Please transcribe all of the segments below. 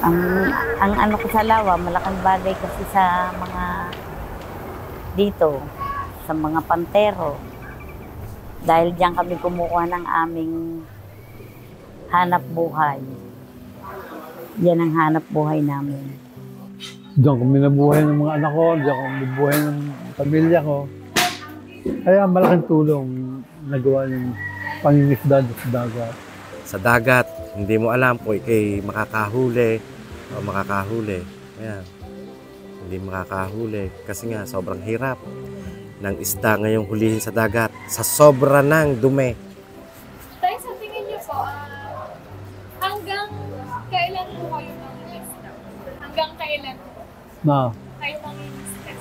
Ang, ang ano ko sa lawa, malaking bagay kasi sa mga dito, sa mga pantero. Dahil diyan kami kumukuha ng aming hanap buhay. Yan ang hanap buhay namin. Diyan kami nabuhay ng mga anak ko, diyan kami nabuhay ng pamilya ko. Kaya malaking tulong nagawa yung pangingisda sa dagat. Sa dagat, hindi mo alam kung ikay makakahuli o makakahuli. Ayan. Hindi makakahuli kasi nga sobrang hirap ng isda ngayong hulihin sa dagat sa sobra ng dumi. Tay, sa tingin niyo po, hanggang kailan po kayo mangingisda? Hanggang kailan po Na, kayo mangingisda?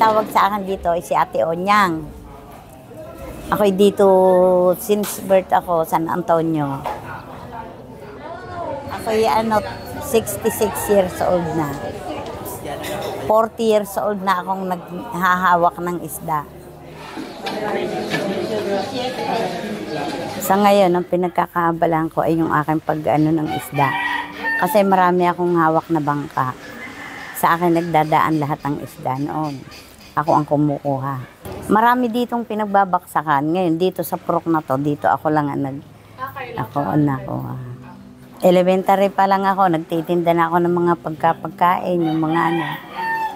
Tawag sa akin dito ay si Ate Onyang. Ako'y dito since birth ako, San Antonio. Ako'y 66 years old na. 40 years old na akong naghahawak ng isda. Sa ngayon, ang pinagkakaabalahan ko ay yung aking pag-ano ng isda. Kasi marami akong hawak na bangka. Sa akin nagdadaan lahat ng isda noon. Ako ang kumukuha. Marami ditong pinagbabaksakan. Ngayon, dito sa Purok na to, dito ako lang ang nakuha. Elementary pa lang ako, nagtitinda na ako ng mga pagkain, yung mga ano.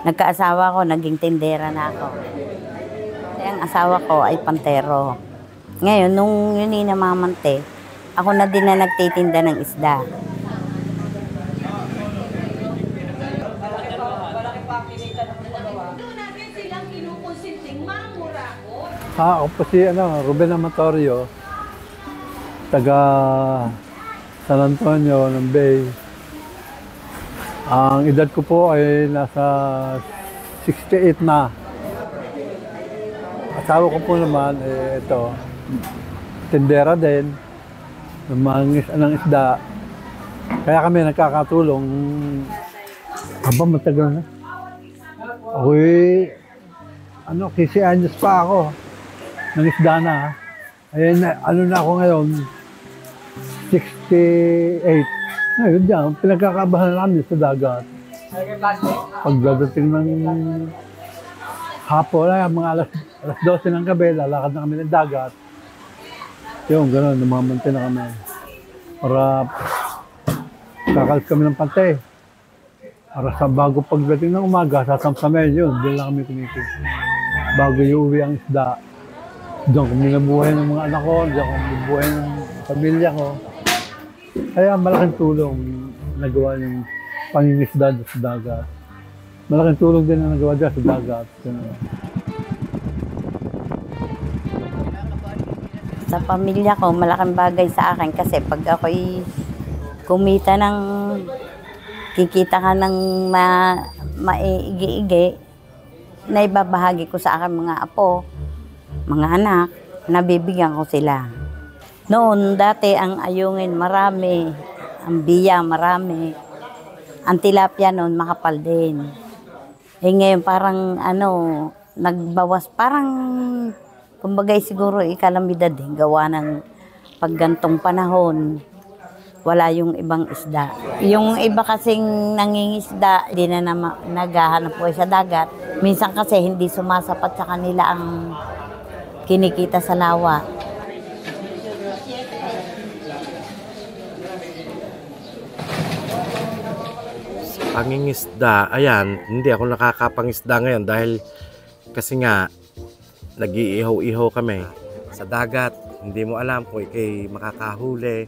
Nagkaasawa ko, naging tindera na ako. Kaya ang asawa ko ay pantero. Ngayon, nung yun namamante, ako na din na nagtitinda ng isda. ako po si Ruben Amatorio, taga San Antonio ng Bay. Ang edad ko po ay nasa 68 na. Asawa ko po naman, ito, tindera din, ng isda. Kaya kami nagkakatulong. Aba, matagal na. Ako'y, 15 anyos pa ako. Ng isda na. Ayun, na ako ngayon, 68. Ngayon dyan, pinagkakabahan namin sa dagat. Pagdadating ng hapon, mga alas 12 ng gabi, lalakad na kami ng dagat. Yung gano'n, namamante na kami. Para kakalis kami ng pante. Para sa bago pagdating ng umaga, sasamsamin yun, doon lang kami kumikita. Bago iuwi ang isda. Diyan kami nabuhay ng mga anak ko, diyan kami nabuhay ng pamilya ko. Kaya malaking tulong nagawa yung pangingisda sa dagat. Malaking tulong din na nagawa dyan sa dagat. Sa pamilya ko, malaking bagay sa akin kasi pag ako'y kumita ng, kikita ka ng maigi-igi, na ibabahagi ko sa akin mga apo, mga anak, nabibigyan ko sila. Noon, dati ang ayungin marami, ang biya marami, ang tilapia noon makapal din. Ngayon parang nagbawas, parang kumbagay siguro ikalamidad gawa ng paggantong panahon, wala yung ibang isda. Yung iba kasing nangingisda, hindi na naghahanap po sa dagat. Minsan kasi hindi sumasapat sa kanila ang kinikita sa lawa. Pangingisda, ayan, hindi ako nakakapangisda ngayon dahil kasi nga nag-iihaw-ihaw kami sa dagat. Hindi mo alam kung ikay makakahuli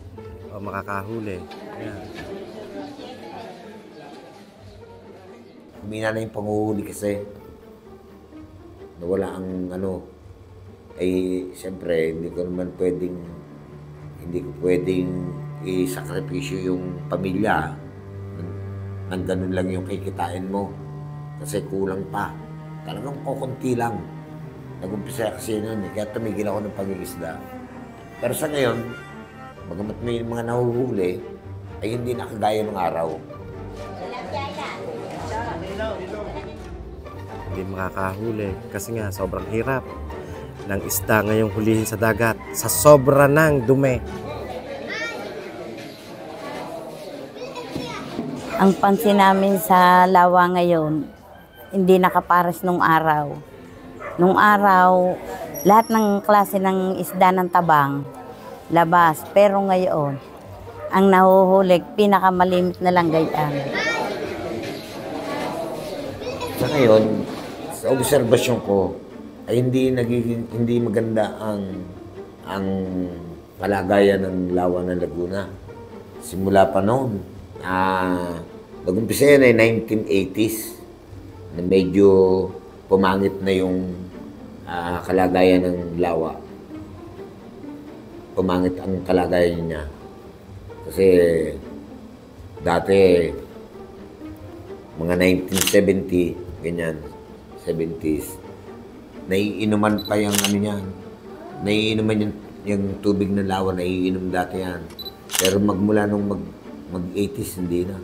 o makakahuli. Ayan. Humina na yung panguhuli kasi nawala ang ay siyempre hindi ko pwedeng isakripisyo yung pamilya nang ganun lang yung kikitain mo kasi kulang pa. Talagang kukunti lang. Nag-umpisa kasi noon kaya tumigil ako ng pangingisda. Pero sa ngayon, bagamat may mga nahuhuli, ay hindi nakagaya ng araw. Hindi makakahuli kasi nga sobrang hirap ng isda ngayong hulihin sa dagat sa sobra ng dumi. Ang pansin namin sa lawa ngayon, hindi nakapares nung araw. Nung araw, lahat ng klase ng isda ng tabang, labas. Pero ngayon, ang nahuhulik, pinakamalimit na lang gayaan. Sa ngayon, sa obserbasyon ko, ay hindi maganda ang kalagayan ng lawa ng Laguna. Simula pa noon, nag-umpisa yan ay 1980s na medyo pumangit na yung kalagayan ng lawa. Pumangit ang kalagayan niya. Kasi dati, mga 1970, ganyan, 70s, naiinuman pa yung naiinuman yung tubig ng lawa, naiinom dati yan. Pero magmula nung mag-80s, hindi na.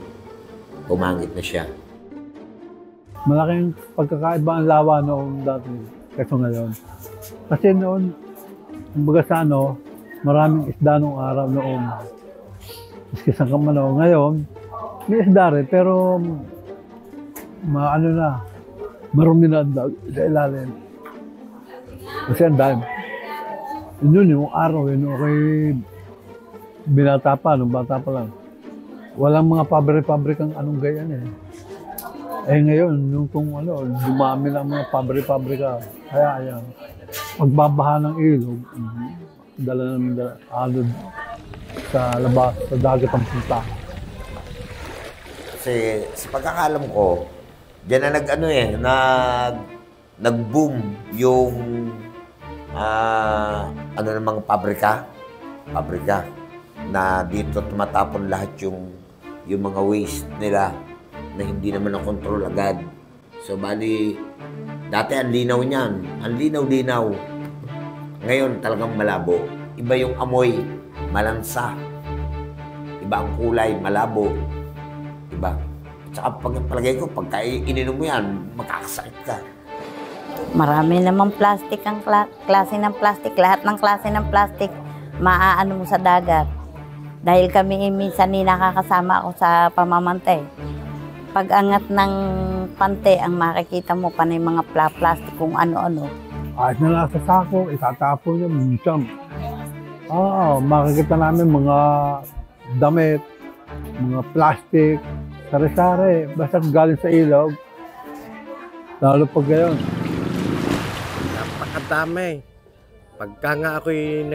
Pumangit na siya. Malaking pagkakaiba ang lawa noong dati kaysa ngayon. Kasi noon, kumbaga sa maraming isda noong araw noon. Maski sa Kamano. Ngayon, may isda rin, pero marumi na sa ilalim. Kasi ang dami. Yun yung araw, yun okay, binata pa, nung bata pa lang. Walang mga pabrikang anong gayan eh. Eh ngayon, yung dumami lang mga pabrika. Kaya ayan, pagbabaha ng ilog, dala alod sa labas, sa dagat ang punta. Kasi sa pagkakalam ko, diyan na nag-boom yung ng mga pabrika na dito tumatapon lahat yung mga waste nila na hindi naman na-control agad. So bali, dati ang linaw niyan, ang linaw-linaw. Ngayon talagang malabo. Iba yung amoy, malansa. Iba ang kulay, malabo. Iba. Tsaka palagay ko, pagka ininom mo yan, makakasakit ka. Marami namang plastic ang klase ng plastic. Lahat ng klase ng plastic, maaano mo sa dagat. Dahil kami minsan nakakasama ako sa pamamantay. Pag angat ng pante, ang makikita mo pa na yung mga plastic kung ano-ano. Kahit na nasa sako, itatapon yun minsan. Makikita namin mga damit, mga plastic, sari-sari, basta galing sa ilog. Lalo pag gayon. Napakadami. Pagka nga ako'y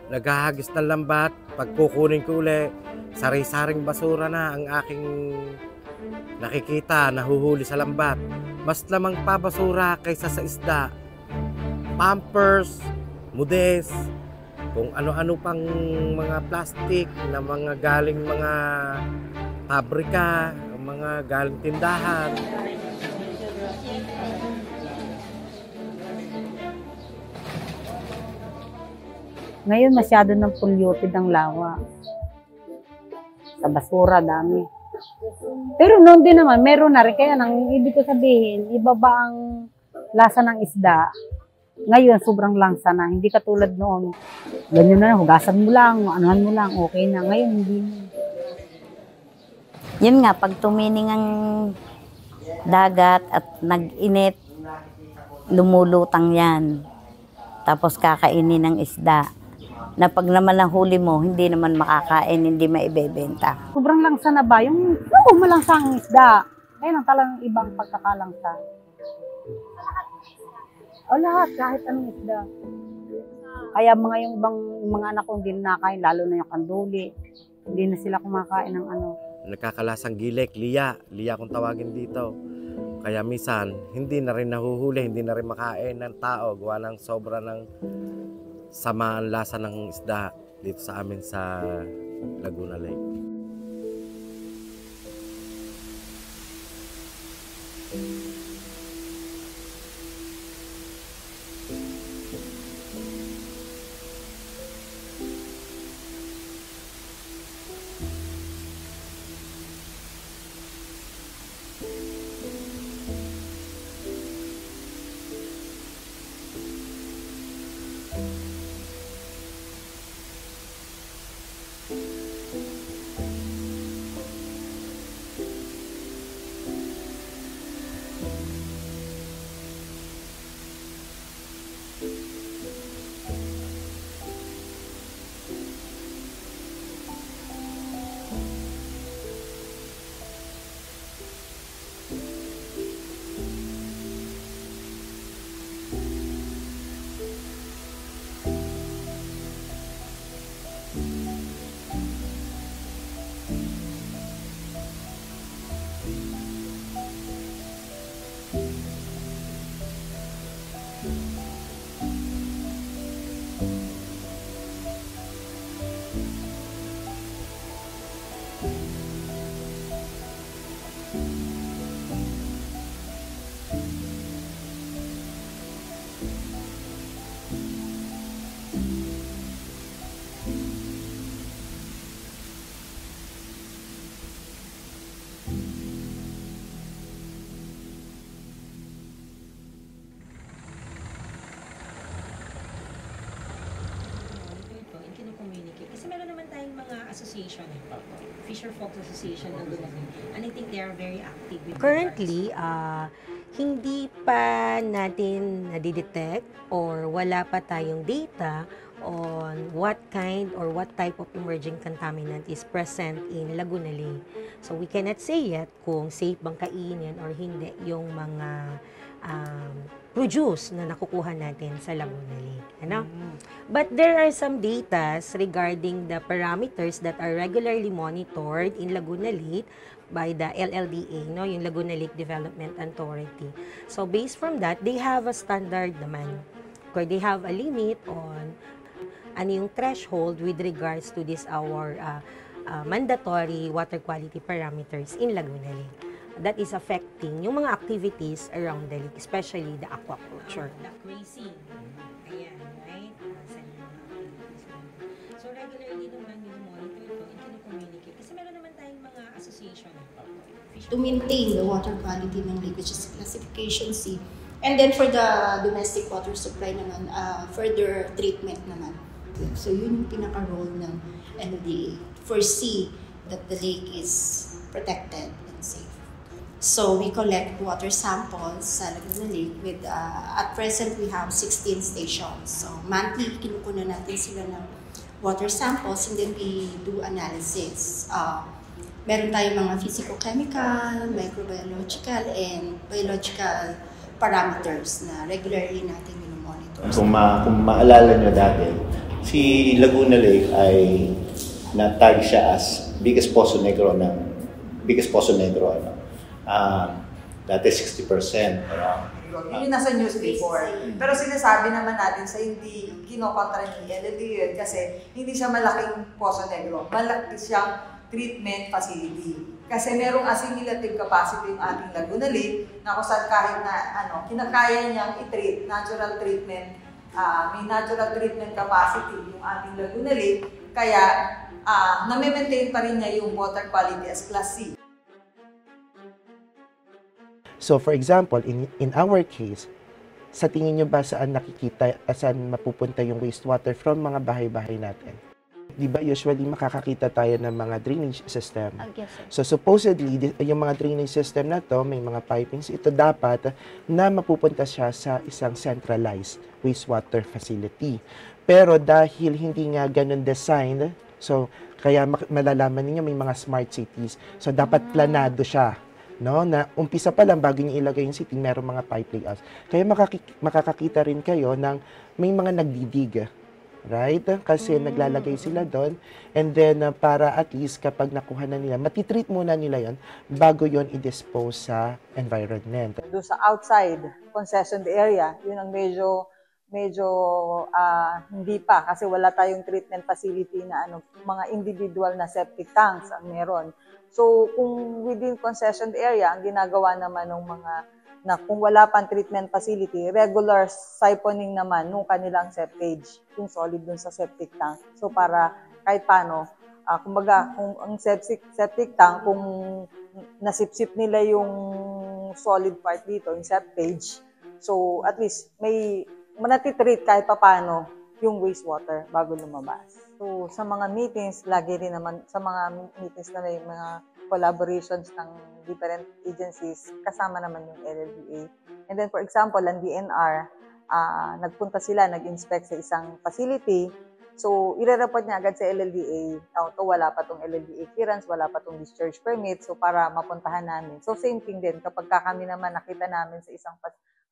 naghahagis ng lambat, pag kukunin ko uli, sari-saring basura na ang aking nakikita, nahuhuli sa lambat. Mas lamang pa basura kaysa sa isda. Pampers, mudes, kung ano-ano pang mga plastic na mga galing mga pabrika, mga galing tindahan. Ngayon masyado ng polluted ang lawa. Sa basura, dami. Pero noon din naman, meron na rin. Kaya nang ibig ko sabihin, iba ba ang lasa ng isda? Ngayon, sobrang langsa na. Hindi katulad noon. Ganyan na, hugasan mo lang, anuhan mo lang, okay na. Ngayon, hindi na. Yun nga, pag tumining ang dagat at nag-init, lumulutang yan. Tapos kakainin ng isda. na pag naman nahuli mo, hindi naman makakain, hindi maibebenta. Sobrang langsa na ba? Yung malangsang isda. Ayun ang talagang ibang pagkakalangsa. O lahat, kahit anong isda. Kaya yung ibang mga anak ko hindi na nakain, lalo na yung kanduli. Hindi na sila kumakain ng ano. Nagkakalasang gilek, liya kung tawagin dito. Kaya minsan, hindi na rin nahuhuli, hindi na rin makain ng tao, gawa ng sobra ng sama ang lasa ng isda dito sa amin sa Laguna Lake. association, Fisher Folks Association ng Dumaguete. And I think they are very active. Currently, hindi pa natin nadidetect or wala pa tayong data on what kind or what type of emerging contaminant is present in Laguna Lake. So we cannot say yet kung safe bang kainin or hindi yung mga produce na nakukuha natin sa Laguna Lake. Ano? But there are some data regarding the parameters that are regularly monitored in Laguna Lake by the LLDA, no, yung Laguna Lake Development Authority. So based from that, they have a standard naman, or they have a limit on ano yung threshold with regards to this our mandatory water quality parameters in Laguna Lake. That is affecting yung mga activities around the lake, especially the aquaculture. The grazing. Ayan, right? So regularly naman yung monitor ito and kinu-communicate. Kasi meron naman tayong mga association. To maintain the water quality ng lake, which is classification C. And then for the domestic water supply naman, further treatment naman. So yun yung pinaka-role ng LDA. Foresee that the lake is protected and safe. So we collect water samples sa Laguna Lake with, at present we have 16 stations. So monthly, kinukuha natin sila ng water samples and then we do analysis. Meron tayong mga physicochemical, microbiological, and biological parameters na regularly natin monitor. Kung maalala nyo dati, si Laguna Lake ay natag siya as biggest Poso Negro. Dati 60%. Yun yung nasa news before. Pero sinasabi naman natin sa hindi kinokontra ni LLD kasi hindi siya malaking Poso Negro. Malaki siyang treatment facility. Kasi merong assimilative capacity yung ating Laguna Lake na kung saan kahit na kinakaya niyang i-treat, natural treatment, may natural treatment capacity yung ating Laguna Lake, kaya na-maintain pa rin niya yung water quality as Class C. So for example, in our case, sa tingin nyo ba saan nakikita, saan mapupunta yung wastewater from mga bahay-bahay natin? di ba usually makakakita tayo ng mga drainage system. Yes, sir. So supposedly, yung mga drainage system na to, may mga pipings, ito dapat na mapupunta siya sa isang centralized wastewater facility. Pero dahil hindi nga ganun design, so kaya malalaman ninyo may mga smart cities. So dapat planado siya, no? Na umpisa pa lang bago niyo ilagay yung city, meron mga pipe layouts. Kaya makakakita rin kayo ng may mga nagdidig. Right? Kasi naglalagay sila doon and then para at least kapag nakuha na nila, matitreat muna nila yon bago yon i-dispose sa environment. Doon sa outside concessioned area, yun ang medyo hindi pa kasi wala tayong treatment facility na mga individual na septic tanks ang meron. So kung within concessioned area, ang ginagawa naman ng mga na kung wala pang treatment facility, regular siphoning naman nung kanilang septage, yung solid dun sa septic tank. So para kahit paano, kumbaga kung ang septic tank, kung nasipsip nila yung solid part dito, yung septage, so at least may manatitreat kahit paano yung wastewater bago lumabas. So sa mga meetings, lagi rin naman sa mga meetings na may mga collaborations ng different agencies, kasama naman yung LLDA. And then for example, ang DNR, nagpunta sila, nag-inspect sa isang facility. So, ire-report niya agad sa LLDA, wala pa tong LLDA clearance, wala pa tong discharge permit, so para mapuntahan namin. So, same thing din, kapag kami naman nakita namin sa isang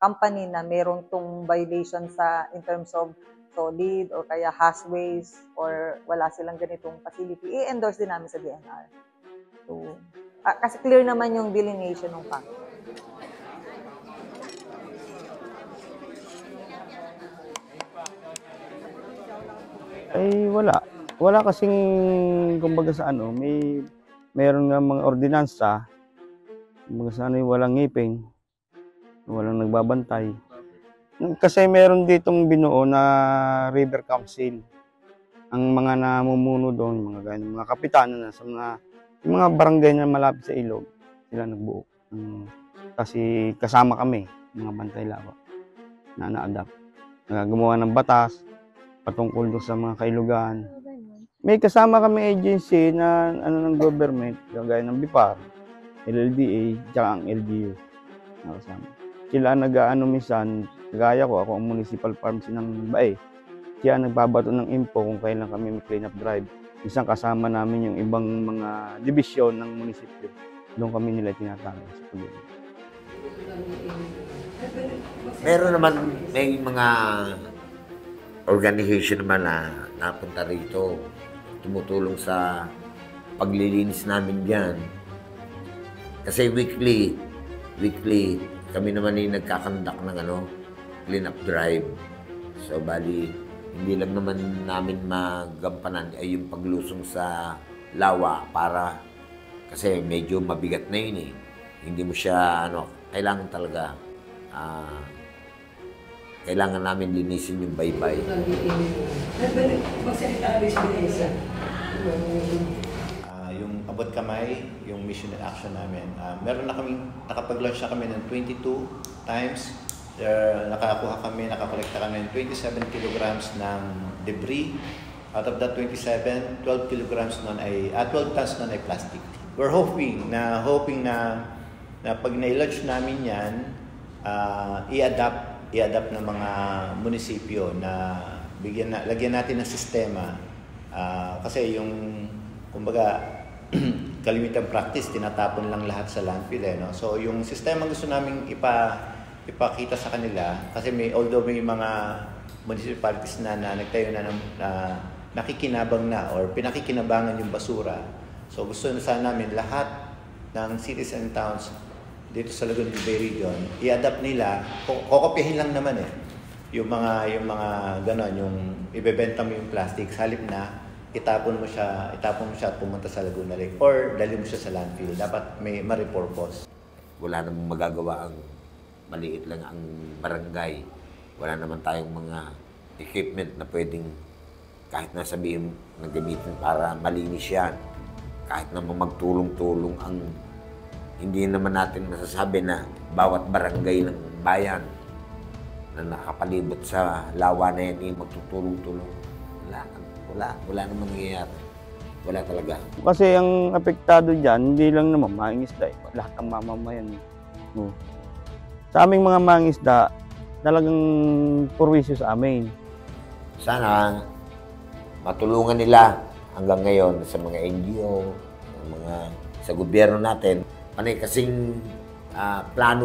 company na meron tong violation in terms of solid or kaya has waste or wala silang ganitong facility, i-endorse din namin sa DNR. So, kasi clear naman yung delineation ng tank. Ay wala. Wala kasing kumbaga sa meron nga mga ordinansa, kumbaga sa walang ngiping, walang nagbabantay. Kasi meron ditong binuo na River Council. Ang mga namumuno doon, mga kapitanan na sa yung mga barangay na malapit sa ilog, sila nagbuo. Kasi kasama kami, mga bantay lawa, na na-adapt. Nagagawa ng batas, patungkol doon sa mga kailugan. May kasama kami agency na ng government, gaya ng BIPAR, LLDA, tsaka ang LGU. Nakasama. Sila minsan, gaya ko, ako ang municipal pharmacy ng Bae. Siya nagbabato ng info kung kailan kami may clean up drive. Isang kasama namin yung ibang mga dibisyon ng munisipyo. Doon kami nila tinatawag sa pag-ibig. Meron naman, may mga organization naman na napunta rito. Tumutulong sa paglilinis namin dyan. Kasi weekly kami naman yung nagkakandak ng clean up drive. So bali, hindi lang naman namin magampanan ay yung paglusong sa lawa para kasi medyo mabigat na yun eh. Hindi mo siya kailangan talaga kailangan namin linisin yung baybay. Yung abot kamay, yung mission and action namin, meron na kaming, nakapag-launch na kami ng 22 times. Nakakolekta kami ng 27 kilograms ng debris. Out of that 27, 12 kilograms nun ay, 12 tons nun ay plastic. We're hoping na pag na-launch namin yan, i-adapt ng mga munisipyo na lagyan natin ng sistema. Kasi yung, kumbaga, kalimitang practice, tinatapon lang lahat sa landfill. No? So yung sistema gusto namin ipakita sa kanila, kasi although may mga municipalities na nagtayo na nakikinabang na or pinakikinabangan yung basura. So gusto na sana namin lahat ng cities and towns dito sa Laguna Bay region, i-adapt nila, kokopyahin lang naman yung mga ganon, yung ibebenta mo yung plastic, halip na itapon mo siya at pumunta sa Laguna Lake or dali mo siya sa landfill. Dapat may ma-repurpose. Wala namang magagawa ang maliit lang ang barangay. Wala naman tayong mga equipment na pwedeng kahit na sabihin na gamitin para malinis yan. Kahit naman magtulong-tulong ang hindi naman natin masasabi na bawat barangay ng bayan na nakapalibot sa lawa na yan magtutulong-tulong. Wala namang nangyayari. Wala talaga. Kasi ang apektado dyan, hindi lang naman mangingisda, lahat ng mamamayan. No. Sa aming mga mangingisda, talagang purwisyo sa amin. Sana matulungan nila hanggang ngayon sa mga NGO, sa gobyerno natin. Panay kasing plano,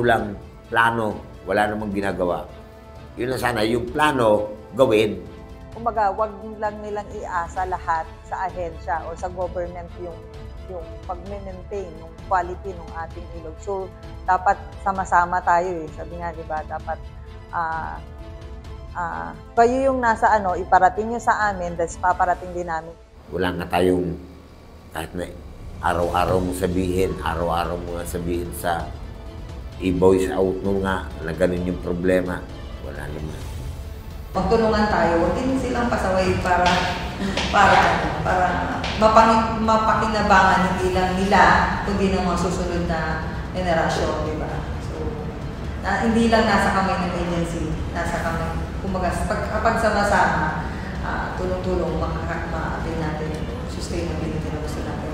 wala namang ginagawa. Yun lang sana, yung plano, gawin. Kumbaga, wag lang nilang iasa lahat sa ahensya o sa government yung pag-maintain ng quality ng ating ilog. So, dapat sama-sama tayo eh. Sabi nga, di ba, dapat kayo yung nasa iparating nyo sa amin, tapos paparating din namin. Wala nga tayong, kahit na araw-araw mo sabihin sa i-voice out mo nga na ganun yung problema. Wala naman. Magtulungan tayo, huwag din silang pasaway para mapakinabangan hindi lang nila, kundi ng mga susunod na henerasyon, di ba? So, hindi lang nasa kamay ng agency, nasa kamay. Kumbaga, kapag sama-sama, tulong-tulong, ma-attain natin yung sustainability na gusto natin.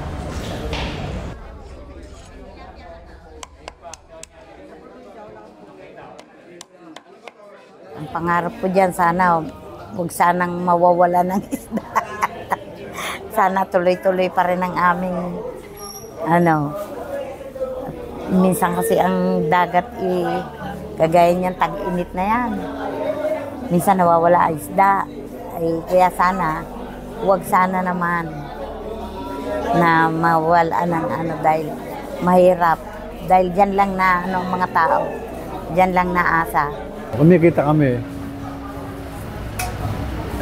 Ang pangarap ko dyan, sana huwag sanang mawawala ng isda. Sana tuloy-tuloy pa rin ang aming minsan kasi ang dagat kagaya niyan, tag-init na yan. Minsan nawawala ang isda. Kaya sana, huwag sana naman na mawala ng dahil mahirap. Dahil dyan lang na mga tao, dyan lang naasa. Kumikita kami.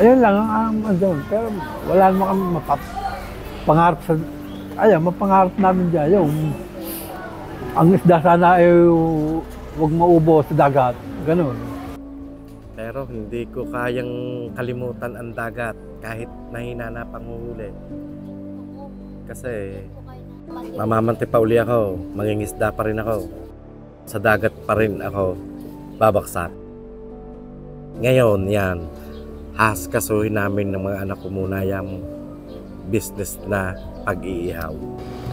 Ayun lang ang doon. Pero wala naman kami mapangarap sa... mapangarap namin dyan. Ang isda sana ay huwag maubo sa dagat. Ganun. Pero hindi ko kayang kalimutan ang dagat kahit mahina na panguhuli. Kasi mamamanti pa uli ako, mangingisda pa rin ako. Sa dagat pa rin ako babaksak. Ngayon, yan, haskasuhin namin ng mga anak ko muna yung business na pag-iihaw.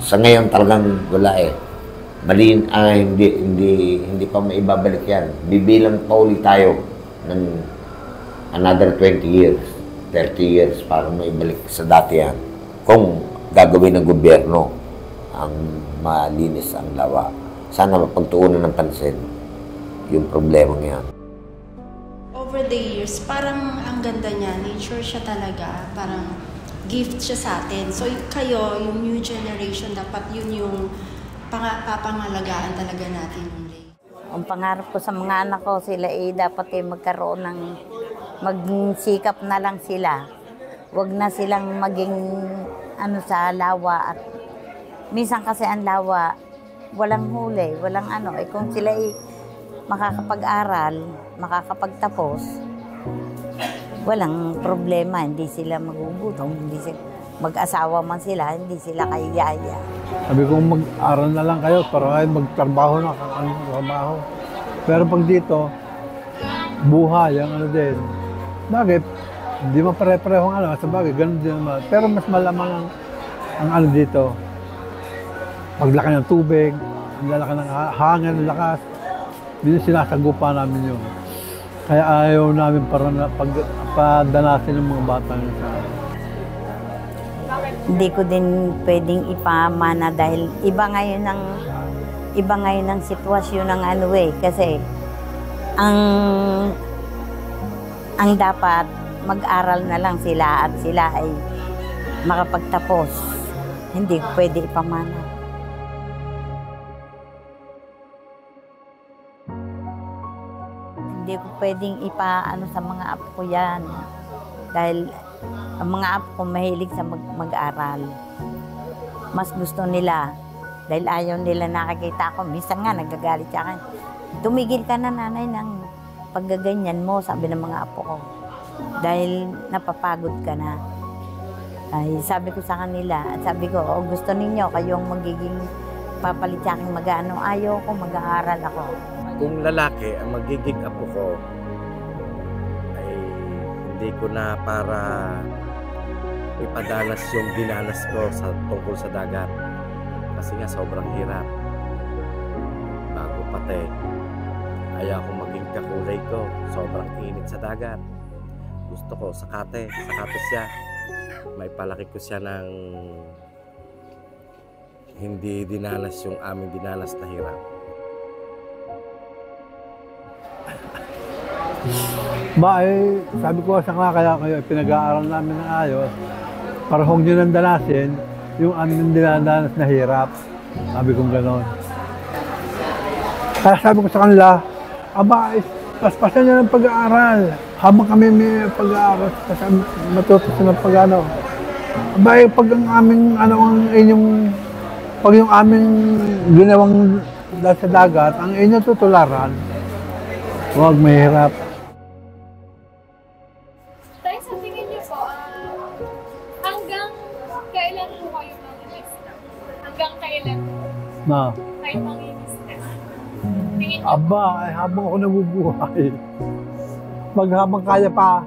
Sa ngayon talagang wala eh. Hindi pa maibabalik yan. Bibilang pa ulit tayo ng another 20 years, 30 years para maibalik sa dati yan. Kung gagawin ng gobyerno ang malinis ang lawa. Sana mapagtuunan ng pansin yung problema niya. Over the years, parang ang ganda niya, nature siya talaga, parang gift siya sa atin. So kayo, yung new generation, dapat yun yung papangalagaan talaga natin yung lake. Ang pangarap ko sa mga anak ko, sila dapat magkaroon ng magsikap na lang sila. Huwag na silang maging sa lawa. At minsan kasi ang lawa, walang huli, walang kung sila makakapag-aral, makakapagtapos, walang problema, hindi sila magugutom, hindi sila mag-asawa man sila, hindi sila kayaya. Sabi ko mag-aral na lang kayo para kayo magtrabaho na trabaho. Pero pag dito, buhay ang din. Bakit? Hindi mo pare-pareho sa bagay, ganun din naman. Pero mas malamang ang dito. Paglaki ng tubig, ang lalaki ng hangin, lakas. Hindi sinasagupa namin yun. Kaya ayaw namin para padanasin ng mga bata sa Hindi ko din pwedeng ipamana dahil iba ngayon ng sitwasyon ng kasi ang dapat mag-aral na lang sila at sila ay makapagtapos. Hindi ko pwede ipamana. Hindi ko pwedeng sa mga apo ko yan. Dahil ang mga apo ko mahilig sa mag-aral. Mas gusto nila. Dahil ayaw nila nakikita ako. Minsan nga nagagalit sa akin. Tumigil ka na nanay ng paggaganyan mo, sabi ng mga apo ko. Dahil napapagod ka na. Ay, sabi ko sa kanila, at sabi ko, gusto ninyo kayong magiging papalit sa akin ayaw ko, mag-aaral ako. Kung lalaki ang magiging apo ko, ay hindi ko na para ipadanas yung dinanas ko sa tungkol sa dagat. Kasi nga sobrang hirap. Bago pati, ayaw ko maging kakulay ko. Sobrang init sa dagat. Gusto ko sakate siya. May palaki ko siya ng hindi dinanas yung aming dinanas na hirap. Sabi ko sa kaya kayo, pinag-aaral namin ng ayos para huwag nyo nang danasin yung aming dinadanas na hirap. Sabi kong gano'n. Kaya sabi ko sa kanila, paspasan nyo ng pag-aaral. Habang kami may pag-aaral, matutusin ng pag-ano. Pag ang aming, pag yung aming ginawang sa dagat, ang inyong tutularan, huwag mahirap. Tay, sa tingin niyo po, hanggang kailan po kayo mangingisda? Hanggang kailan kayo mangingisda? Tingin niyo Habang ako nabubuhay. Habang kaya pa,